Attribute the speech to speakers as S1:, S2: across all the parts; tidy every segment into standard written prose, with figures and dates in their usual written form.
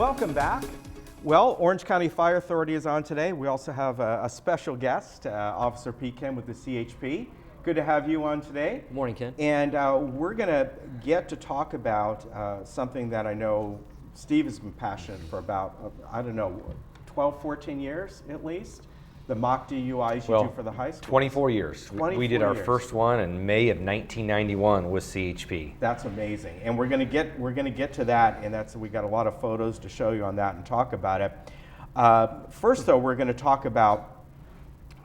S1: Welcome back. Well, Orange County Fire Authority is on today. We also have a special guest, Officer Pete Kim with the CHP. Good to have you on today.
S2: Morning, Ken.
S1: And we're going to get to talk about something that I know Steve has been passionate for about, 12, 14 years at least. The mock DUIs you do for the high school.
S3: 24 years.
S1: 24
S3: we did our
S1: years.
S3: first one in May of 1991 with CHP.
S1: That's amazing, and we're going to get to that, and we got a lot of photos to show you on that and talk about it. First, though, we're going to talk about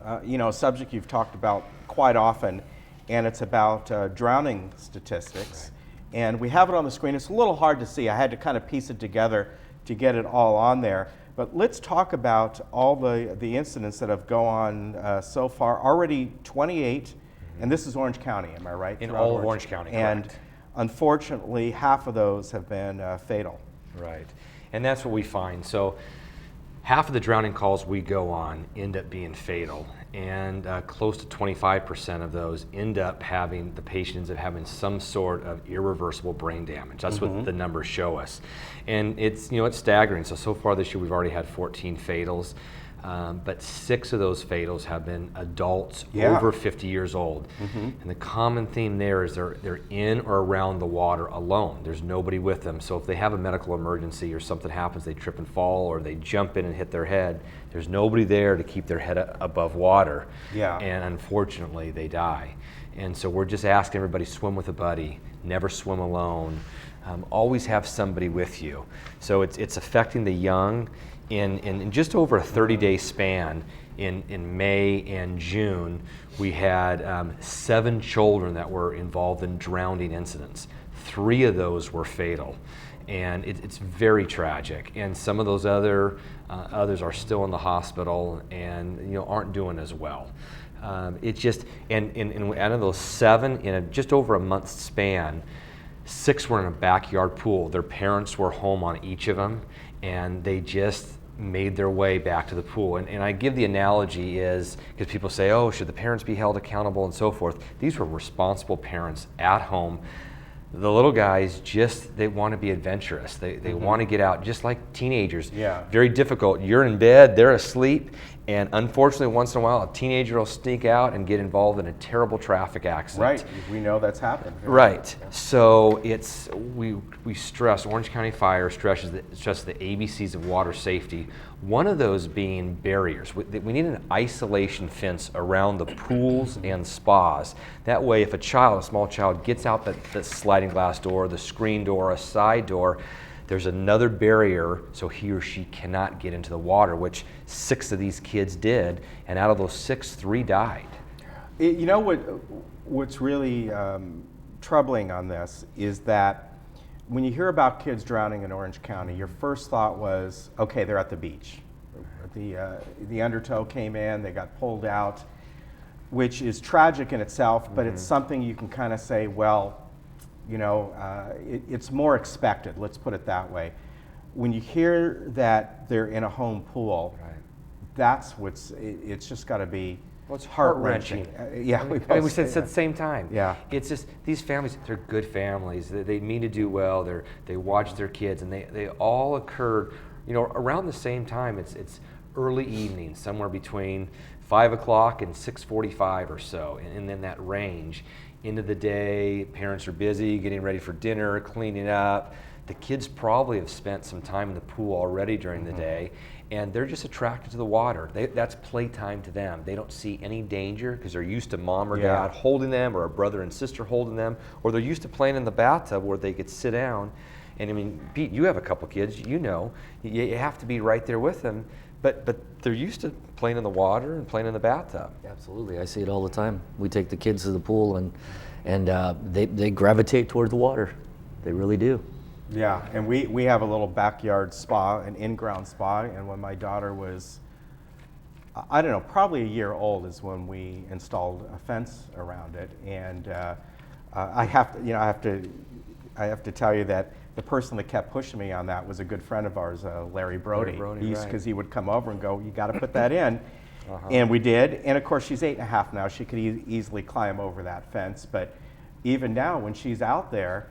S1: a subject you've talked about quite often, and it's about drowning statistics. And we have it on the screen. It's a little hard to see. I had to kind of piece it together to get it all on there. But let's talk about all the incidents that have gone on so far. Already 28, and this is Orange County, am I right?
S3: In all of Orange County,
S1: and
S3: correct.
S1: Unfortunately, half of those have been fatal.
S3: Right, and that's what we find. So half of the drowning calls we go on end up being fatal, and close to 25% of those end up having, the patient ends up having some sort of irreversible brain damage. That's what the numbers show us. And it's staggering. So far this year we've already had 14 fatals, but 6 of those fatals have been adults over 50 years old. And the common theme there is they're in or around the water alone. There's nobody with them. So if they have a medical emergency or something happens, they trip and fall, or they jump in and hit their head, there's nobody there to keep their head above water. And unfortunately they die. And so we're just asking everybody, swim with a buddy, never swim alone. Always have somebody with you. So it's affecting the young in just over a 30-day span. In May and June, we had 7 children that were involved in drowning incidents. 3 of those were fatal, and it's very tragic. And some of those others are still in the hospital and aren't doing as well. It's just, and out of those 7, in just over a month's span, 6 were in a backyard pool. Their parents were home on each of them, and they just made their way back to the pool. And I give the analogy is, because people say, oh, should the parents be held accountable and so forth? These were responsible parents at home. The little guys they want to be adventurous. They want to get out, just like teenagers. Very difficult. You're in bed, they're asleep, and unfortunately once in a while a teenager will sneak out and get involved in a terrible traffic accident.
S1: Right, we know that's happened.
S3: Right, so we stress, Orange County Fire stresses the ABCs of water safety, one of those being barriers. We need an isolation fence around the pools and spas. That way if a small child gets out the sliding glass door, the screen door, a side door, there's another barrier so he or she cannot get into the water, which 6 of these kids did, and out of those 6, 3 died.
S1: What's really troubling on this is that when you hear about kids drowning in Orange County, your first thought was, okay, they're at the beach. The undertow came in, they got pulled out, which is tragic in itself, but it's something you can kind of say, well, it's more expected, let's put it that way. When you hear that they're in a home pool, that's it's just got to be heart-wrenching.
S3: We said at the same time.
S1: It's
S3: just, these families, they're good families. They mean to do well. They watch their kids, and they all occurred, around the same time. It's early evening, somewhere between 5 o'clock and 6:45 or so, and in that range. End of the day, parents are busy getting ready for dinner, cleaning up. The kids probably have spent some time in the pool already during the day, and they're just attracted to the water. That's playtime to them. They don't see any danger because they're used to mom or dad holding them, or a brother and sister holding them, or they're used to playing in the bathtub where they could sit down. And I mean, Pete, you have a couple kids, you have to be right there with them, but they're used to playing in the water and playing in the bathtub.
S2: Absolutely, I see it all the time. We take the kids to the pool, and they gravitate toward the water. They really do.
S1: Yeah, and we have a little backyard spa, an in-ground spa, and when my daughter was, I don't know, probably a year old is when we installed a fence around it, and I have to tell you that the person that kept pushing me on that was a good friend of ours, Larry Brody. Because he would come over and go, you got to put that in. And we did. And of course, she's 8.5 now. She could easily climb over that fence. But even now, when she's out there,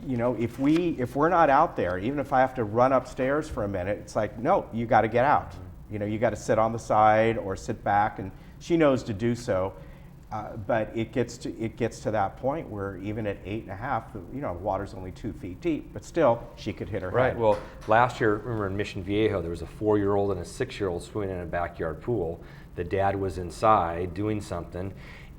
S1: you know, if we're not out there, even if I have to run upstairs for a minute, it's like, no, you got to get out. You know, you got to sit on the side or sit back, and she knows to do so. But it gets to that point where even at 8.5, you know, the water's only 2 feet deep, but still she could hit her
S3: Right.
S1: head.
S3: Well, last year, remember in Mission Viejo, there was a 4-year-old and a 6-year-old swimming in a backyard pool. The dad was inside doing something,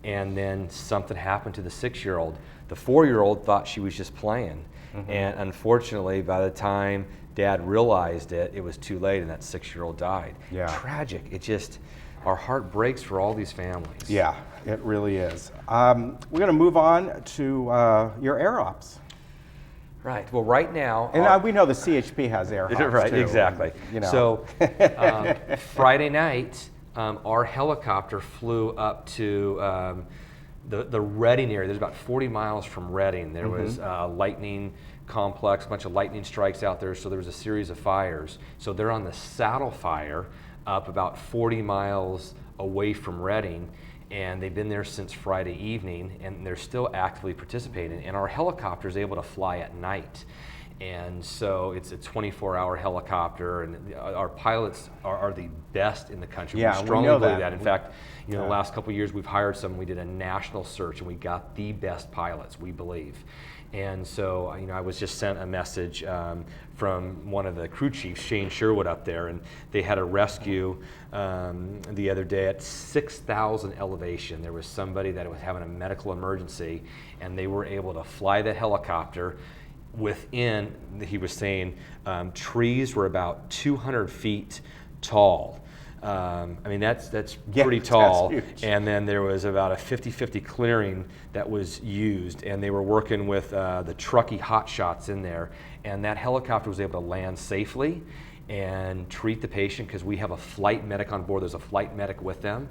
S3: and then something happened to the 6-year-old. The 4-year-old thought she was just playing, and unfortunately, by the time dad realized it, it was too late, and that 6-year-old died.
S1: Yeah.
S3: Tragic. It just, our heart breaks for all these families.
S1: Yeah, it really is. We're going to move on to your air ops.
S3: Right. Well, right now,
S1: And we know the CHP has air hops
S3: right,
S1: too,
S3: exactly.
S1: and, you know.
S3: So Friday night, our helicopter flew up to the Reading area. There's about 40 miles from Reading. There was a lightning complex, a bunch of lightning strikes out there, so there was a series of fires. So they're on the Saddle Fire up about 40 miles away from Reading, and they've been there since Friday evening, and they're still actively participating. And our helicopter is able to fly at night. And so it's a 24-hour helicopter, and our pilots are the best in the country.
S1: Yeah,
S3: we
S1: we
S3: strongly
S1: know
S3: believe
S1: that.
S3: that. In fact, you know, the last couple of years we've hired some. We did a national search, and we got the best pilots, we believe. And so, you know, I was just sent a message from one of the crew chiefs, Shane Sherwood, up there, and they had a rescue the other day at 6,000 elevation. There was somebody that was having a medical emergency, and they were able to fly that helicopter within, he was saying, trees were about 200 feet tall. I mean, that's pretty tall.
S1: That's huge.
S3: And then there was about a 50-50 clearing that was used, and they were working with the Truckee hot shots in there, and that helicopter was able to land safely and treat the patient, because we have a flight medic on board. There's a flight medic with them,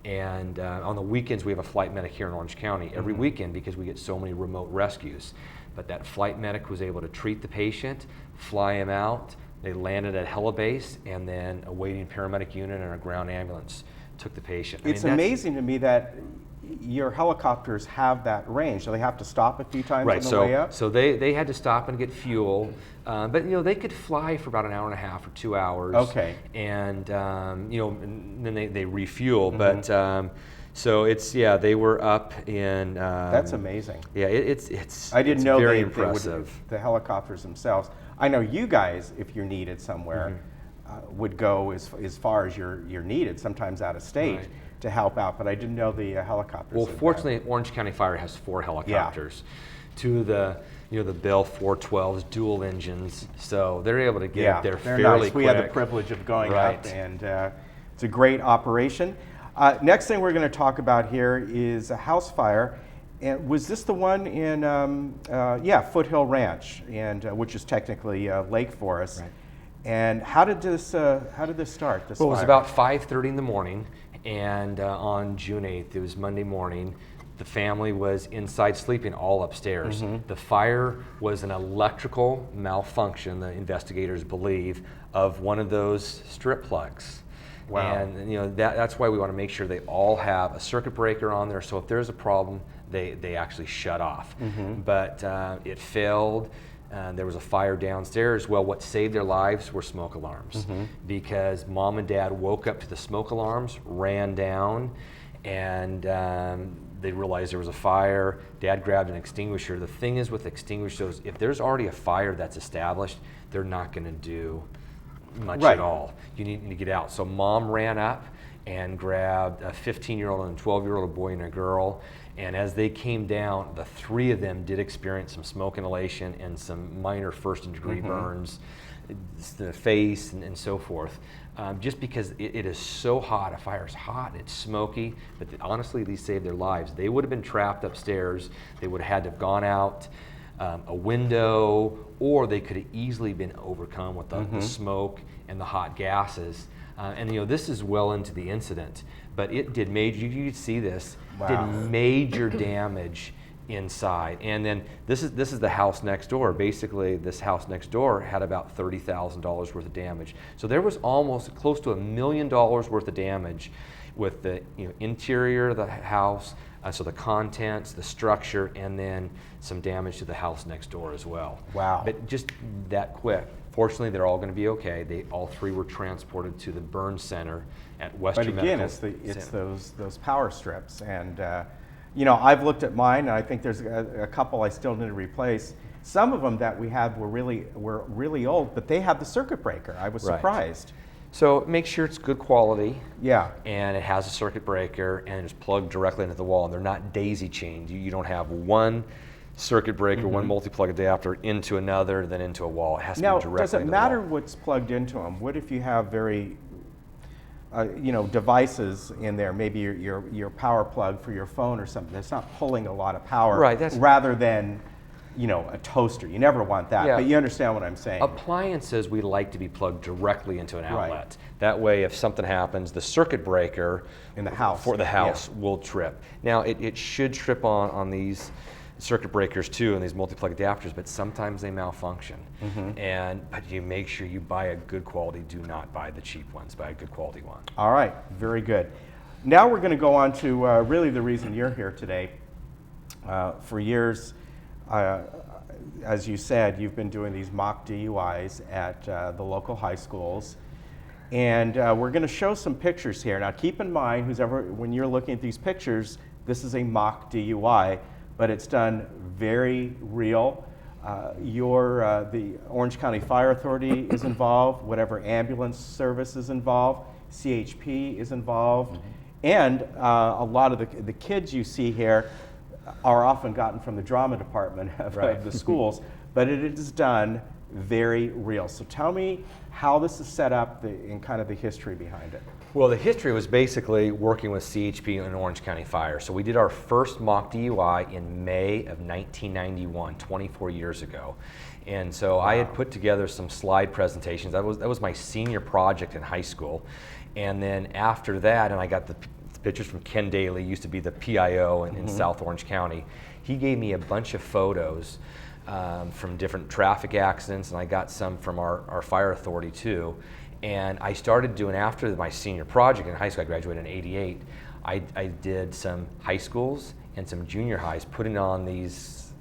S3: and on the weekends we have a flight medic here in Orange County every weekend, because we get so many remote rescues. But that flight medic was able to treat the patient, fly him out. They landed at Helibase, and then a waiting paramedic unit and a ground ambulance took the patient.
S1: It's amazing to me that your helicopters have that range. So they have to stop a few times on the way up?
S3: So they had to stop and get fuel, but you know, they could fly for about an hour and a half or 2 hours.
S1: Okay.
S3: And you know, and then they refuel. But so it's, yeah, they were up in.
S1: That's amazing.
S3: Yeah, it's.
S1: I didn't
S3: it's
S1: know
S3: very
S1: they
S3: impressive.
S1: would, the helicopters themselves. I know you guys, if you're needed somewhere, would go as far as you're needed, sometimes out of state,
S3: Right.
S1: to help out. But I didn't know the helicopters.
S3: Well,
S1: did that.
S3: fortunately, Orange County Fire has 4 helicopters. 2 of the, you know, the Bell 412s, dual engines, so they're able to get up there
S1: they're
S3: fairly
S1: nice.
S3: quick.
S1: We had the privilege of going
S3: Right.
S1: up, and it's a great operation. Next thing we're going to talk about here is a house fire. And was this the one in, Foothill Ranch, and which is technically Lake Forest?
S3: Right.
S1: And how did this start? This
S3: Well, it was
S1: fire?
S3: about 5:30 in the morning, and on June 8th, it was Monday morning. The family was inside sleeping, all upstairs. The fire was an electrical malfunction, the investigators believe, of one of those strip plugs.
S1: Wow.
S3: And you know, that's why we want to make sure they all have a circuit breaker on there, so if there's a problem, they actually shut off. But it failed. There was a fire downstairs. Well, what saved their lives were smoke alarms, because mom and dad woke up to the smoke alarms, ran down, and they realized there was a fire. Dad grabbed an extinguisher. The thing is with extinguishers, if there's already a fire that's established, they're not going to do much
S1: Right.
S3: at all. You need to get out. So mom ran up and grabbed a 15-year-old and a 12-year-old boy and a girl. And as they came down, the 3 of them did experience some smoke inhalation and some minor first-degree burns, the face and so forth. Just because it is so hot, a fire's hot, it's smoky, but honestly, these saved their lives. They would have been trapped upstairs. They would have had to have gone out a window, or they could have easily been overcome with the smoke and the hot gases. And you know, this is well into the incident, but it did major, you could see this,
S1: Wow.
S3: did major damage inside. And then this is the house next door. Basically, this house next door had about $30,000 worth of damage. So there was almost close to $1 million worth of damage. with the interior of the house, so the contents, the structure, and then some damage to the house next door as well.
S1: Wow.
S3: But just that quick. Fortunately, they're all going to be okay. All three were transported to the burn center at Western
S1: But again,
S3: Medical
S1: it's
S3: Center.
S1: those power strips, and I've looked at mine, and I think there's a couple I still need to replace. Some of them that we had were really old, but they had the circuit breaker. I was
S3: Right.
S1: surprised.
S3: So make sure it's good quality.
S1: Yeah.
S3: And it has a circuit breaker and it's plugged directly into the wall. And they're not daisy chained. You don't have one circuit breaker, one multi-plug adapter into another, then into a wall. It has to
S1: Now,
S3: be directly
S1: does it
S3: into
S1: matter
S3: the wall.
S1: what's plugged into them? What if you have very, devices in there? Maybe your power plug for your phone or something that's not pulling a lot of power.
S3: Right, that's-
S1: rather than, a toaster. You never want that.
S3: Yeah.
S1: But you understand what I'm saying.
S3: Appliances, we like to be plugged directly into an
S1: Right.
S3: outlet. That way, if something happens, the circuit breaker
S1: In the house.
S3: for the
S1: Yeah.
S3: house will trip. Now, it should trip on these circuit breakers too, and these multi-plug adapters, but sometimes they malfunction. But you make sure you buy a good quality. Do not buy the cheap ones. Buy a good quality one.
S1: All right, very good. Now we're going to go on to really the reason you're here today. For years, as you said, you've been doing these mock DUIs at the local high schools. And we're going to show some pictures here. Now keep in mind, when you're looking at these pictures, this is a mock DUI, but it's done very real. The Orange County Fire Authority is involved, whatever ambulance service is involved, CHP is involved, and a lot of the kids you see here are often gotten from the drama department of the schools, but it is done very real. So tell me how this is set up and kind of the history behind it.
S3: Well, the history was basically working with CHP and Orange County Fire. So we did our first mock DUI in May of 1991, 24 years ago. And so I had put together some slide presentations. That was my senior project in high school. And then after that, and I got the pictures from Ken Daly, used to be the PIO in South Orange County. He gave me a bunch of photos from different traffic accidents, and I got some from our fire authority too. And I started doing, after my senior project in high school, I graduated in '88, I did some high schools and some junior highs, putting on these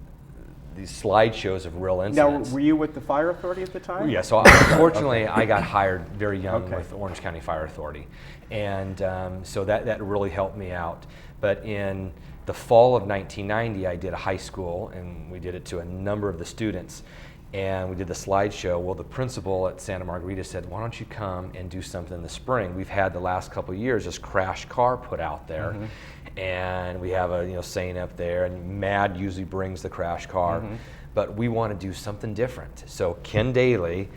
S3: slideshows of real incidents.
S1: Now, were you with the fire authority at the time?
S3: Yeah, so unfortunately I got hired very young
S1: Okay.
S3: with Orange County Fire Authority. And so that really helped me out. But in the fall of 1990, I did a high school, and we did it to a number of the students. And we did the slideshow. Well, the principal at Santa Margarita said, why don't you come and do something in the spring? We've had the last couple of years this crash car put out there. And we have a saying up there, and MAD usually brings the crash car. But we want to do something different. So Ken Daly,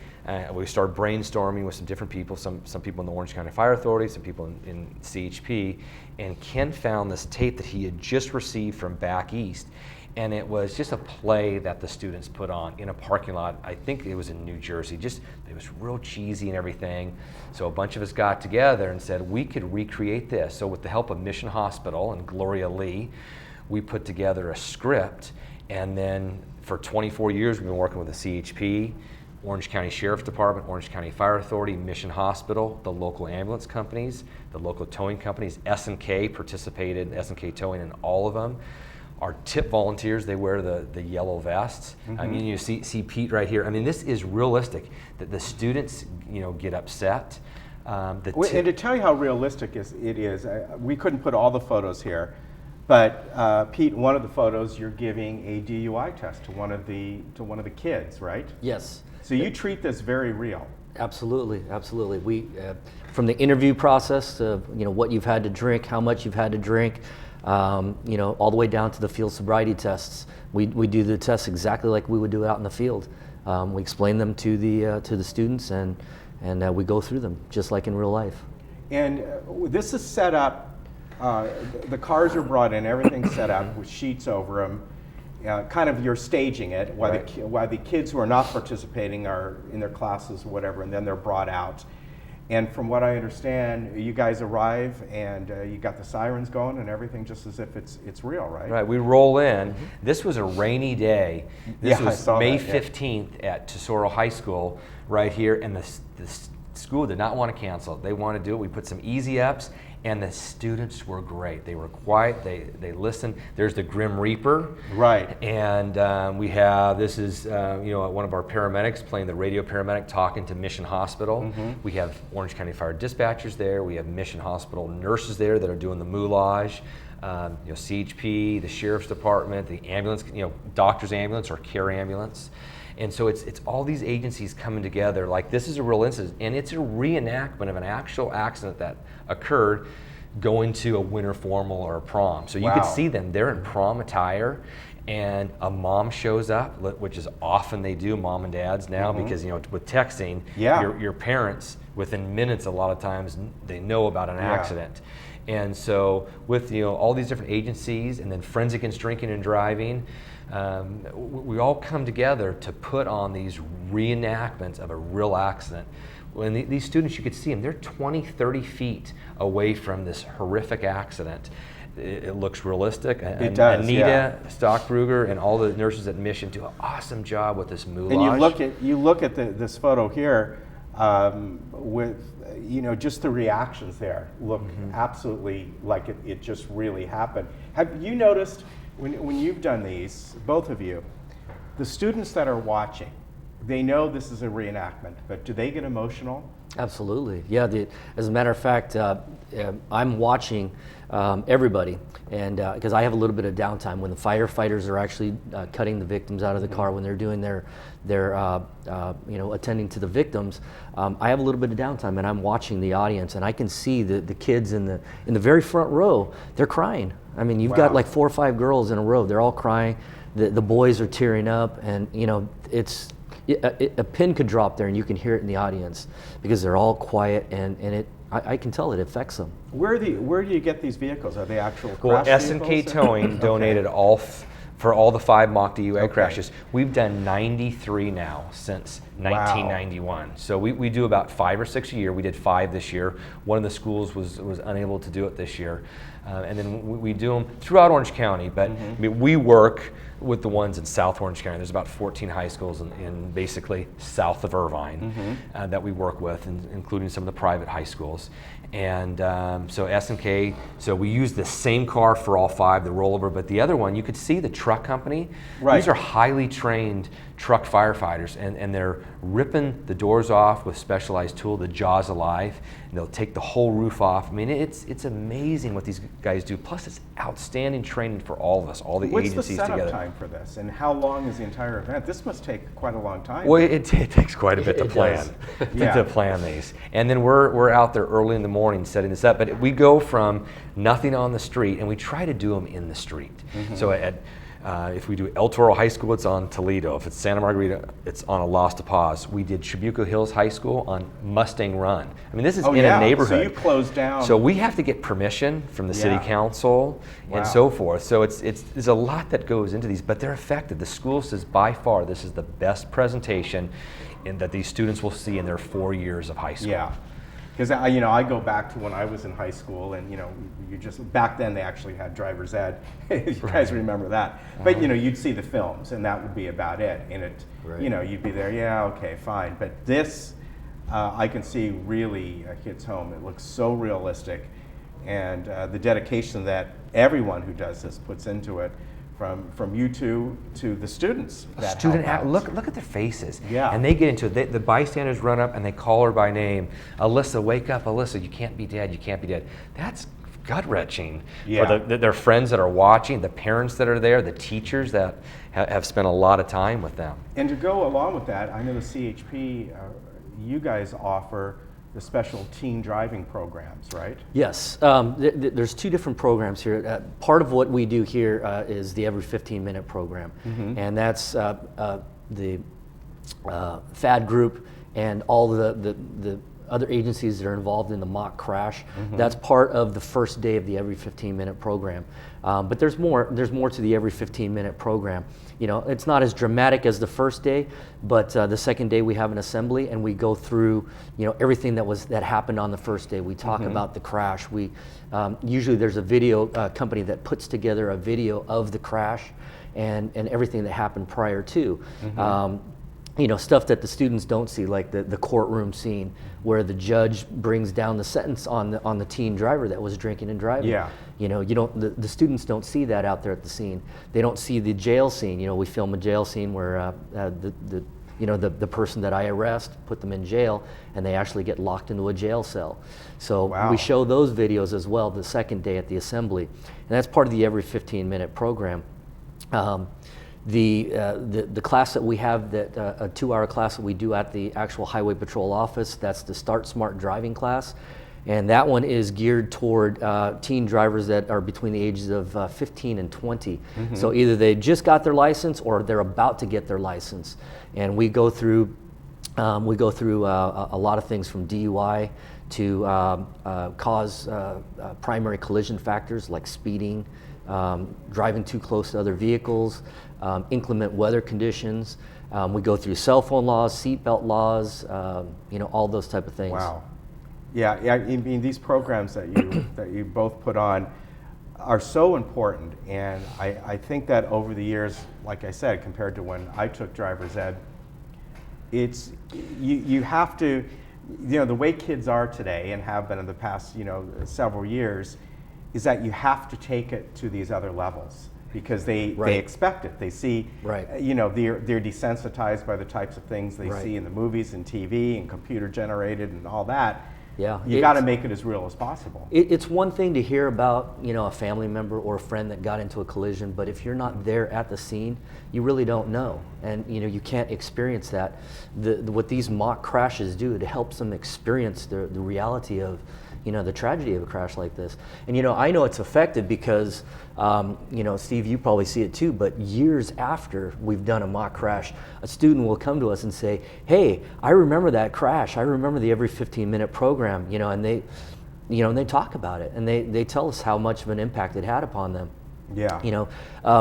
S3: we started brainstorming with some different people, some people in the Orange County Fire Authority, some people in CHP, and Ken found this tape that he had just received from back east. And it was just a play that the students put on in a parking lot. I think it was in New Jersey. It was real cheesy and everything. So a bunch of us got together and said we could recreate this. So with the help of Mission Hospital and Gloria Lee, we put together a script. And then for 24 years, we've been working with the CHP, Orange County Sheriff's Department, Orange County Fire Authority, Mission Hospital, the local ambulance companies, the local towing companies. S&K participated, S&K Towing in all of them. Our tip volunteers, they wear the yellow vests. I mean, you see Pete right here. I mean, this is realistic, that the students, get upset.
S1: And to tell you how realistic it is, we couldn't put all the photos here, but Pete, one of the photos, you're giving a DUI test to one of the kids, right?
S2: Yes.
S1: So you treat this very real.
S2: Absolutely, absolutely. We, from the interview process to what you've had to drink, how much you've had to drink, all the way down to the field sobriety tests. We do the tests exactly like we would do it out in the field. We explain them to the students, and we go through them just like in real life.
S1: And this is set up. The cars are brought in, everything's set up with sheets over them. Kind of you're staging it while the kids who are not participating are in their classes or whatever, and then they're brought out. And from what I understand, you guys arrive and you got the sirens going and everything, just as if it's real, right?
S3: Right, we roll in. This was a rainy day. This
S1: I
S3: was
S1: saw
S3: May
S1: that, yeah.
S3: 15th at Tesoro High School right here, and the school did not want to cancel. They wanted to do it. We put some easy ups, And the students were great. They were quiet, they listened. There's the Grim Reaper.
S1: Right.
S3: And we have, this is one of our paramedics playing the radio paramedic talking to Mission Hospital. We have Orange County Fire dispatchers there. We have Mission Hospital nurses there that are doing the moulage. CHP, the Sheriff's Department, the ambulance, doctor's ambulance or care ambulance. And so it's all these agencies coming together. Like, this is a real incident, and it's a reenactment of an actual accident that occurred going to a winter formal or a prom. So you could see them, they're in prom attire, and a mom shows up, which is often they do, mom and dads now, because with texting, your parents, within minutes a lot of times, they know about an accident. And so with all these different agencies, and then Friends Against Drinking and Driving, we all come together to put on these reenactments of a real accident. When these students, you could see them, they're 20, 30 feet away from this horrific accident. It looks realistic.
S1: It does,
S3: Anita Stockbrugger and all the nurses at Mission do an awesome job with this moulage.
S1: And you look at this photo here with just the reactions there look absolutely like it just really happened. Have you noticed when you've done these, both of you, the students that are watching, they know this is a reenactment, but do they get emotional?
S2: Absolutely, yeah. As a matter of fact, I'm watching everybody, and because I have a little bit of downtime when the firefighters are actually cutting the victims out of the car, when they're doing their attending to the victims. I have a little bit of downtime, and I'm watching the audience, and I can see the kids in the very front row. They're crying. I mean, you've got like 4 or 5 girls in a row. They're all crying. The boys are tearing up, and it's. A pin could drop there and you can hear it in the audience because they're all quiet, and I can tell it affects them.
S1: Where do you get these vehicles? Are they actual crash
S3: Well, S&K
S1: vehicles?
S3: Towing donated for all the 5 mock DUI crashes. We've done 93 now since 1991. So we do about 5 or 6 a year. We did 5 this year. One of the schools was unable to do it this year. And then we do them throughout Orange County, but I mean, we work with the ones in South Orange County. There's about 14 high schools in basically south of Irvine that we work with, including some of the private high schools. And so S&K, so we use the same car for all 5, the rollover, but the other one, you could see the truck company.
S1: Right.
S3: These are highly trained truck firefighters, and they're ripping the doors off with specialized tool, the Jaws Alive, and they'll take the whole roof off. I mean, it's amazing what these guys do. Plus, it's outstanding training for all of us, all the agencies together.
S1: What's the setup time for this, and how long is the entire event? This must take quite a long time.
S3: Well, it takes quite a bit to plan, to plan these. And then we're out there early in the morning setting this up. But we go from nothing on the street, and we try to do them in the street. So if we do El Toro High School, it's on Toledo. If it's Santa Margarita, it's on a Los de Paz. We did Trabuco Hills High School on Mustang Run. I mean, this is in a neighborhood.
S1: So you closed down.
S3: So we have to get permission from the city council and so forth. So there's a lot that goes into these, but they're effective. The school says by far this is the best presentation that these students will see in their 4 years of high school.
S1: Yeah. Because I go back to when I was in high school, and you just back then they actually had driver's ed. You guys remember that? But you'd see the films, and that would be about it. And you'd be there, yeah, okay, fine. But this, I can see really hits home. It looks so realistic, and the dedication that everyone who does this puts into it. From you two to the students.
S3: Look at their faces.
S1: Yeah.
S3: And they get into it. The bystanders run up and they call her by name. Alyssa, wake up, Alyssa, you can't be dead, you can't be dead. That's gut-wrenching for their friends that are watching, the parents that are there, the teachers that have spent a lot of time with them.
S1: And to go along with that, I know the CHP, you guys offer the special teen driving programs, right?
S2: Yes, there's 2 different programs here. Part of what we do here is the every 15-minute program, and that's the FAD group and all the other agencies that are involved in the mock crash. That's part of the first day of the every 15-minute program. But there's more to the every 15-minute program. It's not as dramatic as the first day, but the second day we have an assembly and we go through, everything that happened on the first day. We talk about the crash. We usually there's a video company that puts together a video of the crash and everything that happened prior to. stuff that the students don't see, like the courtroom scene where the judge brings down the sentence on the teen driver that was drinking and driving.
S1: Yeah.
S2: The students don't see that out there at the scene. They don't see the jail scene. We film a jail scene where the person that I arrest, put them in jail, and they actually get locked into a jail cell. So
S1: Wow.
S2: we show those videos as well the second day at the assembly, and that's part of the every 15-minute program. The class that we have, a 2-hour class that we do at the actual Highway Patrol office, that's the Start Smart Driving class. And that one is geared toward teen drivers that are between the ages of 15 and 20. So either they just got their license or they're about to get their license. And we go through a lot of things from DUI to cause primary collision factors like speeding, driving too close to other vehicles, inclement weather conditions. We go through cell phone laws, seatbelt laws, all those type of things.
S1: Wow. Yeah, I mean, these programs that you both put on are so important, and I think that over the years, like I said, compared to when I took driver's ed, it's you have to, the way kids are today and have been in the past, several years, is that you have to take it to these other levels because they expect it. They see,
S2: Right.
S1: They're desensitized by the types of things they
S2: Right.
S1: see in the movies and TV and computer generated and all that.
S2: Yeah,
S1: You got to make it as real as possible.
S2: It's one thing to hear about, a family member or a friend that got into a collision, but if you're not there at the scene, you really don't know, and you can't experience that. What these mock crashes do, it helps them experience the reality of, the tragedy of a crash like this. And I know it's effective because, Steve, you probably see it too, but years after we've done a mock crash, a student will come to us and say, hey, I remember that crash. I remember the every 15-minute program, and they talk about it, and they tell us how much of an impact it had upon them.
S1: Yeah.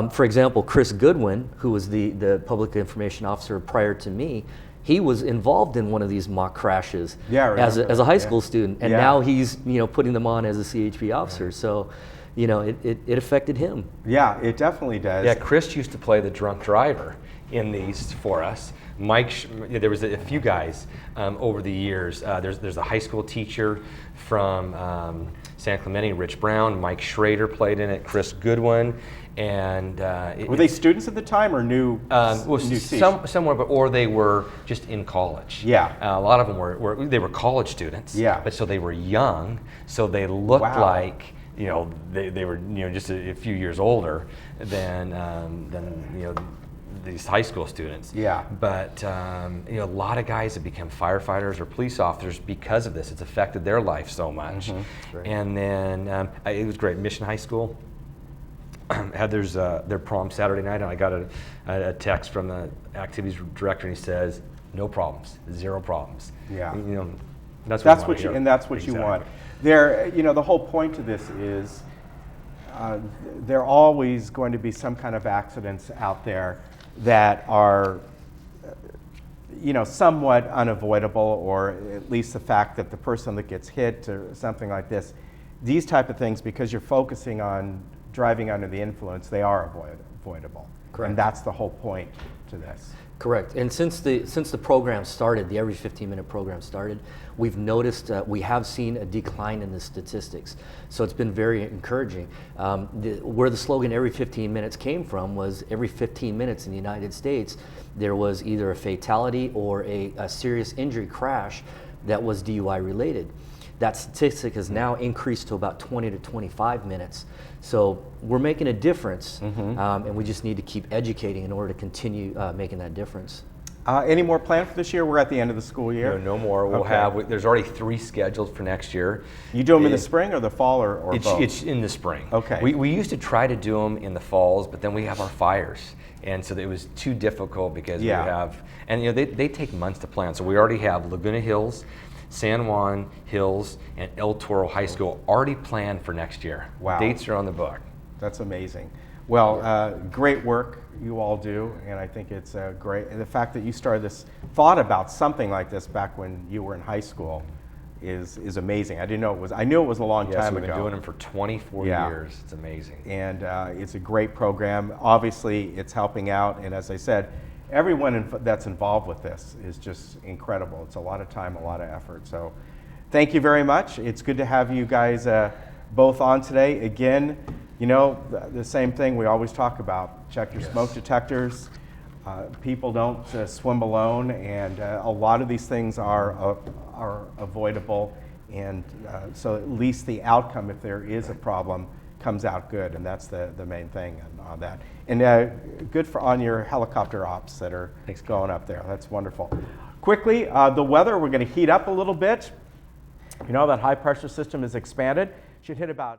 S2: For example, Chris Goodwin, who was the public information officer prior to me, he was involved in one of these mock crashes as a high school student, and now he's putting them on as a CHP officer. So, it affected him.
S1: Yeah, it definitely does.
S3: Yeah, Chris used to play the drunk driver in these for us. Mike, there was a few guys over the years. There's a high school teacher from San Clemente, Rich Brown. Mike Schrader played in it. Chris Goodwin, and
S1: were they students at the time or new?
S3: Somewhere, or they were just in college.
S1: Yeah,
S3: a lot of them were college students.
S1: Yeah,
S3: but so they were young, so they looked like they were just a few years older than these high school students.
S1: Yeah.
S3: But a lot of guys have become firefighters or police officers because of this. It's affected their life so much.
S2: Right.
S3: And then it was great. Mission High School had their prom Saturday night, and I got a text from the activities director, and he says, "No problems, 0 problems."
S1: Yeah.
S3: That's
S1: what you want. There, the whole point of this is there are always going to be some kind of accidents out there that are, somewhat unavoidable, or at least the fact that the person that gets hit or something like this, these type of things, because you're focusing on driving under the influence, they are avoidable.
S2: Correct.
S1: And that's the whole point to this.
S2: Correct. And since the program started, the every 15-minute program started, we've noticed we have seen a decline in the statistics. So it's been very encouraging. Where the slogan "every 15 minutes" came from was every 15 minutes in the United States, there was either a fatality or a serious injury crash that was DUI related. That statistic has now increased to about 20 to 25 minutes. So we're making a difference, and we just need to keep educating in order to continue making that difference.
S1: Any more planned for this year? We're at the end of the school year.
S3: No more. We'll have. There's already 3 scheduled for next year.
S1: You do them in the spring or the fall, or both?
S3: It's in the spring.
S1: Okay.
S3: We used to try to do them in the falls, but then we have our fires, and so it was too difficult because we have, and they take months to plan. So we already have Laguna Hills, San Juan Hills, and El Toro High School already planned for next year.
S1: Wow.
S3: Dates are on the book.
S1: That's amazing. Well, great work you all do, and I think it's great. And the fact that you thought about something like this back when you were in high school is amazing. I didn't know it was. I knew it was a long time
S3: we've
S1: ago.
S3: been doing them for 24 years. It's amazing.
S1: And it's a great program. Obviously, it's helping out, and as I said, everyone that's involved with this is just incredible. It's a lot of time, a lot of effort. So thank you very much. It's good to have you guys both on today. Again, you know, the same thing we always talk about. Check your smoke detectors. People don't swim alone, and a lot of these things are avoidable, and so at least the outcome, if there is a problem, comes out good, and that's the main thing on that. And good for on your helicopter ops that are going up there. That's wonderful. Quickly, the weather, we're going to heat up a little bit. You know, that high pressure system is expanded. Should hit about